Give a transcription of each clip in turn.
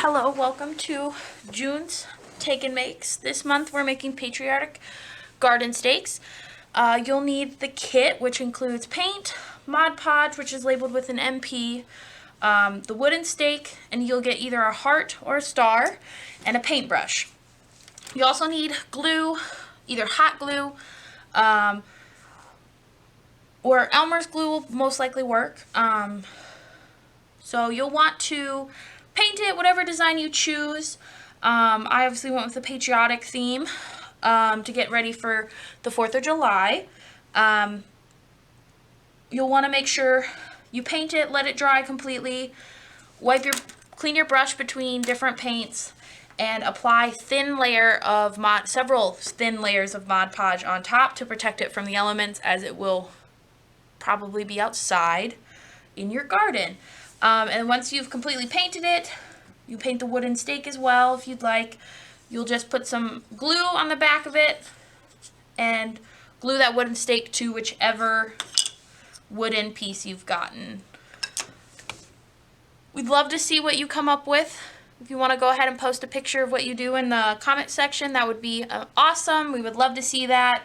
Hello, welcome to June's Take and Makes. This month we're making Patriotic garden stakes. You'll need the kit, which includes paint, Mod Podge, which is labeled with an MP, the wooden stake, and you'll get either a heart or a star, and a paintbrush. You also need glue, either hot glue, or Elmer's glue will most likely work. So you'll want to paint it whatever design you choose. I obviously went with the patriotic theme to get ready for the 4th of July. You'll want to make sure you paint it, let it dry completely, clean your brush between different paints, and apply several thin layers of Mod Podge on top to protect it from the elements, as it will probably be outside in your garden. And once you've completely painted it, you paint the wooden stake as well if you'd like. You'll just put some glue on the back of it and glue that wooden stake to whichever wooden piece you've gotten. We'd love to see what you come up with. If you want to go ahead and post a picture of what you do in the comment section, that would be awesome. We would love to see that.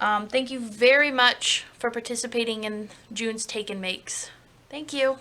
Thank you very much for participating in June's Take and Makes. Thank you.